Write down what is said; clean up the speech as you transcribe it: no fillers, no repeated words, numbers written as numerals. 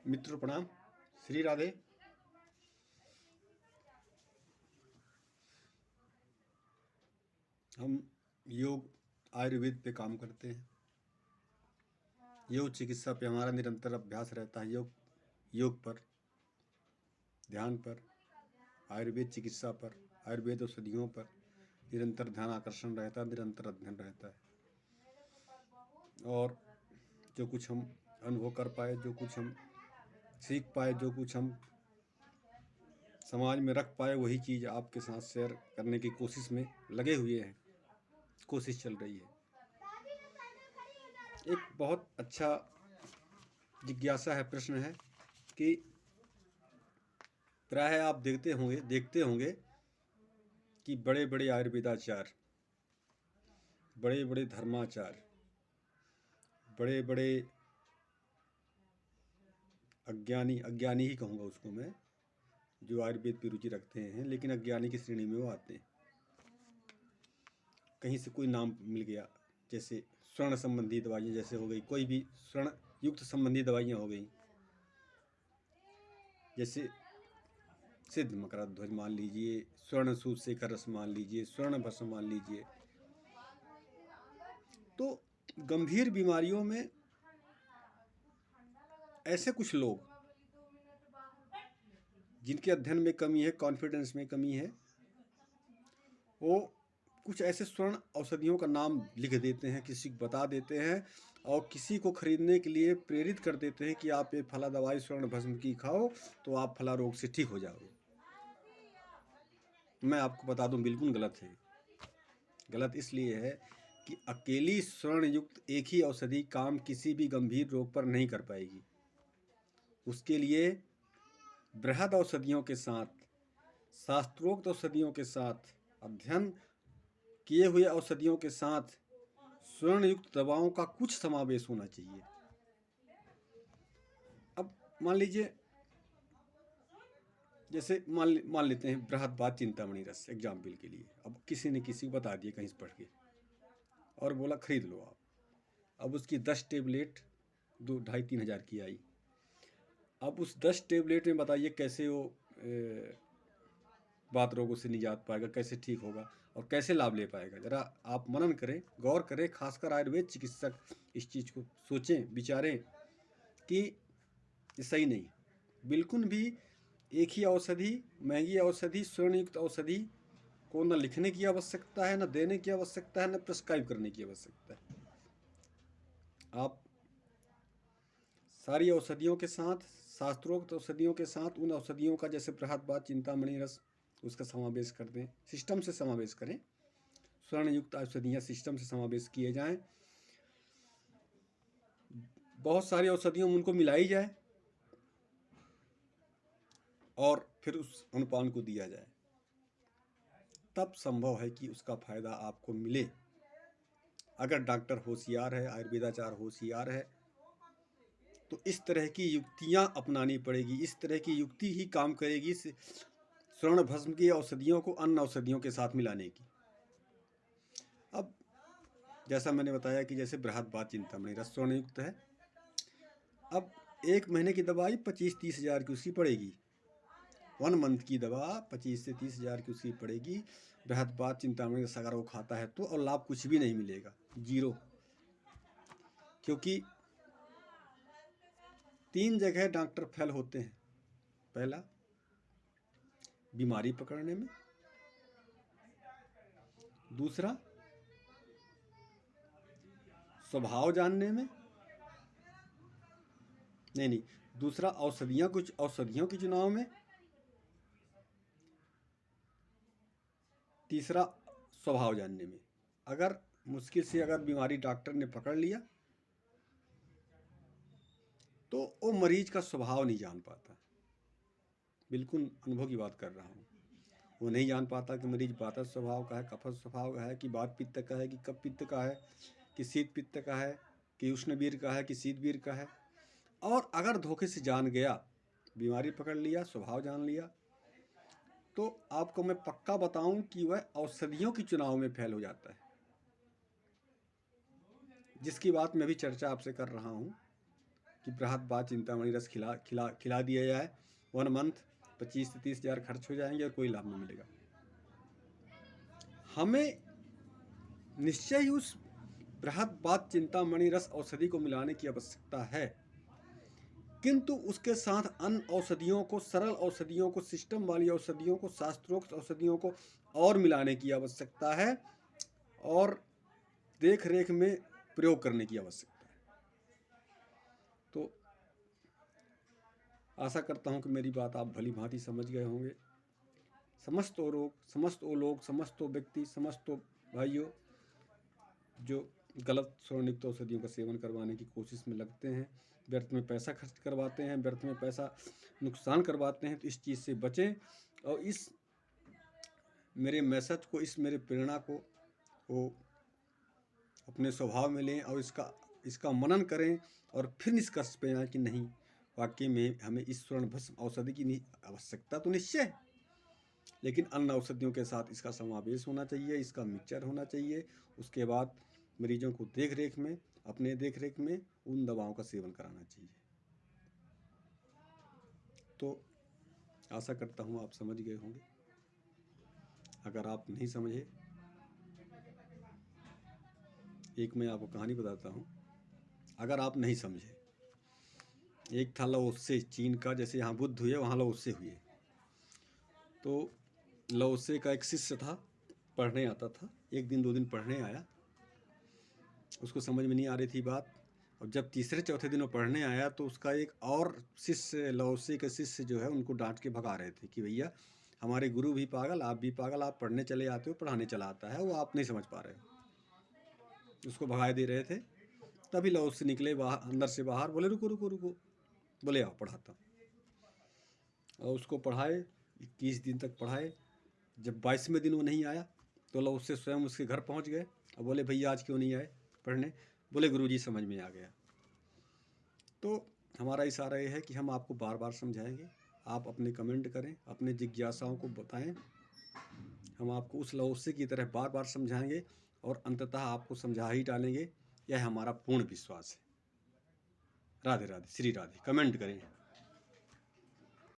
मित्रों प्रणाम। श्री राधे। हम योग आयुर्वेद पे काम करते हैं। योग चिकित्सा पे हमारा निरंतर अभ्यास रहता है। योग पर, ध्यान पर, आयुर्वेद चिकित्सा पर, आयुर्वेद औषधियों पर निरंतर ध्यान आकर्षण रहता है, निरंतर अध्ययन रहता है। और जो कुछ हम अनुभव कर पाए, जो कुछ हम सीख पाए, जो कुछ हम समाज में रख पाए, वही चीज़ आपके साथ शेयर करने की कोशिश में लगे हुए हैं। कोशिश चल रही है। एक बहुत अच्छा जिज्ञासा है, प्रश्न है कि प्राय आप देखते होंगे कि बड़े बड़े आयुर्वेदाचार्य, बड़े बड़े धर्माचार्य, बड़े बड़े अज्ञानी ही कहूँगा उसको मैं, जो आयुर्वेद की रुचि रखते हैं लेकिन अज्ञानी की श्रेणी में वो आते हैं। कहीं से कोई नाम मिल गया, जैसे स्वर्ण संबंधी दवाइयाँ जैसे हो गई, कोई भी स्वर्ण युक्त संबंधी दवाइयाँ हो गई, जैसे सिद्ध मकरंद ध्वज मान लीजिए, स्वर्ण सूत शेखर रस मान लीजिए, स्वर्ण भस्म मान लीजिए। तो गंभीर बीमारियों में ऐसे कुछ लोग जिनके अध्ययन में कमी है, कॉन्फिडेंस में कमी है, वो कुछ ऐसे स्वर्ण औषधियों का नाम लिख देते हैं, किसी को बता देते हैं और किसी को खरीदने के लिए प्रेरित कर देते हैं कि आप ये फला दवाई स्वर्ण भस्म की खाओ तो आप फला रोग से ठीक हो जाओगे। मैं आपको बता दूं, बिल्कुल गलत है। गलत इसलिए है कि अकेली स्वर्ण युक्त एक ही औषधि काम किसी भी गंभीर रोग पर नहीं कर पाएगी। उसके लिए बृहद औषधियों के साथ, शास्त्रोक्त औषधियों के साथ, अध्ययन किए हुए औषधियों के साथ स्वर्ण युक्त दवाओं का कुछ समावेश होना चाहिए। अब मान लीजिए, जैसे मान लेते हैं बृहद चिंतामणि रस एग्जाम्पल के लिए। अब किसी ने किसी को बता दिया कहीं से पढ़ के और बोला खरीद लो आप। अब उसकी 10 टेबलेट 2-2.5-3 हज़ार की आई। अब उस 10 टेबलेट में बताइए कैसे वो बात रोगों से निजात पाएगा, कैसे ठीक होगा और कैसे लाभ ले पाएगा। ज़रा आप मनन करें, गौर करें, खासकर आयुर्वेद चिकित्सक इस चीज़ को सोचें, विचारें कि ये सही नहीं। बिल्कुल भी एक ही औषधि, महंगी औषधि, स्वर्णयुक्त औषधि को न लिखने की आवश्यकता है, न देने की आवश्यकता है, न प्रिस्क्राइब करने की आवश्यकता है। आप सारी औषधियों के साथ, शास्त्रोक्त औषधियों के साथ, उन औषधियों का जैसे बृहद चिंतामणि रस, उसका समावेश कर दें, सिस्टम से समावेश करें। स्वर्णयुक्त औषधियाँ सिस्टम से समावेश किए जाएं। बहुत सारी औषधियों में उनको मिलाई जाए और फिर उस अनुपान को दिया जाए, तब संभव है कि उसका फायदा आपको मिले। अगर डॉक्टर होशियार है, आयुर्वेदाचार्य होशियार है, तो इस तरह की युक्तियां अपनानी पड़ेगी। इस तरह की युक्ति ही काम करेगी स्वर्ण भस्म की औषधियों को अन्य औषधियों के साथ मिलाने की। अब जैसा मैंने बताया कि जैसे बृहद चिंतामणि रस स्वर्णयुक्त है। अब 1 महीने की दवाई 25-30 हज़ार की उसकी पड़ेगी। 1 मंथ की दवा 25 से 30 हज़ार की उसकी पड़ेगी। बृहद चिंतामणि रस अगर वो खाता है तो, और लाभ कुछ भी नहीं मिलेगा, जीरो। क्योंकि 3 जगह डॉक्टर फेल होते हैं। पहला, बीमारी पकड़ने में। दूसरा, स्वभाव जानने में। नहीं, दूसरा औषधियों के चुनाव में। तीसरा, स्वभाव जानने में। अगर मुश्किल से अगर बीमारी डॉक्टर ने पकड़ लिया तो वो मरीज का स्वभाव नहीं जान पाता। बिल्कुल अनुभव की बात कर रहा हूँ। वो नहीं जान पाता कि मरीज वातज स्वभाव का है, कफज स्वभाव का है, कि वात पित्त का है, कि कफ पित्त का है, कि शीत पित्त का है, कि उष्णवीर का है, कि शीतवीर का है। और अगर धोखे से जान गया, बीमारी पकड़ लिया, स्वभाव जान लिया, तो आपको मैं पक्का बताऊं कि वह औषधियों के चुनाव में फेल हो जाता है। जिसकी बात मैं भी चर्चा आपसे कर रहा हूं, कि बृहद चिंतामणि रस खिला दिया जाए। 1 मंथ 25 से 30 हज़ार खर्च हो जाएंगे और कोई लाभ नहीं मिलेगा। हमें निश्चय ही उस बृहद चिंतामणि रस औषधि को मिलाने की आवश्यकता है, किंतु उसके साथ अन्य औषधियों को, सरल औषधियों को, सिस्टम वाली औषधियों को, शास्त्रोक्त औषधियों को और मिलाने की आवश्यकता है और देख रेख में प्रयोग करने की आवश्यकता है। तो आशा करता हूं कि मेरी बात आप भली भांति समझ गए होंगे। समस्त वो लोग, समस्त वो व्यक्ति, समस्त वो भाइयों जो गलत स्वर्णयुक्त औषधियों का सेवन करवाने की कोशिश में लगते हैं, व्यर्थ में पैसा खर्च करवाते हैं, व्यर्थ में पैसा नुकसान करवाते हैं, तो इस चीज़ से बचें और इस मेरे मैसेज को, इस मेरे प्रेरणा को वो अपने स्वभाव में लें और इसका मनन करें और फिर निष्कर्ष पे आए कि नहीं, वाकई में हमें इस स्वर्ण भस्म औषधि की आवश्यकता तो निश्चय है, लेकिन अन्य औषधियों के साथ इसका समावेश होना चाहिए, इसका मिक्सचर होना चाहिए। उसके बाद मरीजों को अपने देख रेख में उन दवाओं का सेवन कराना चाहिए। तो आशा करता हूँ आप समझ गए होंगे। अगर आप नहीं समझे, एक मैं आपको कहानी बताता हूँ। अगर आप नहीं समझे, एक था लाओत्से चीन का, जैसे यहाँ बुद्ध हुए वहाँ लाओत्से हुए। तो लाओत्से का एक शिष्य था, पढ़ने आता था। एक दिन 2 दिन पढ़ने आया, उसको समझ में नहीं आ रही थी बात, और जब तीसरे चौथे दिन वो पढ़ने आया तो उसका एक और शिष्य, लाओत्से के शिष्य जो है, उनको डांट के भगा रहे थे कि भैया हमारे गुरु भी पागल, आप भी पागल, आप पढ़ने चले आते हो, पढ़ाने चला आता है, वो आप नहीं समझ पा रहे हो। उसको भगाए दे रहे थे। तभी लाओत्से निकले बाहर, अंदर से बाहर, बोले रुको रुको रुको, बोले आओ पढ़ाता हूँ। और उसको पढ़ाए, 21 दिन तक पढ़ाए। जब 22वें दिन वो नहीं आया तो लाओत्से स्वयं उसके घर पहुँच गए और बोले भैया आज क्यों नहीं आए पढ़ने? बोले गुरुजी समझ में आ गया। तो हमारा इशारा ये है कि हम आपको बार बार समझाएंगे, आप अपने कमेंट करें, अपने जिज्ञासाओं को बताएं, हम आपको उस लाओत्से की तरह बार बार समझाएंगे और अंततः आपको समझा ही डालेंगे। यह हमारा पूर्ण विश्वास है। राधे राधे, श्री राधे। कमेंट करें।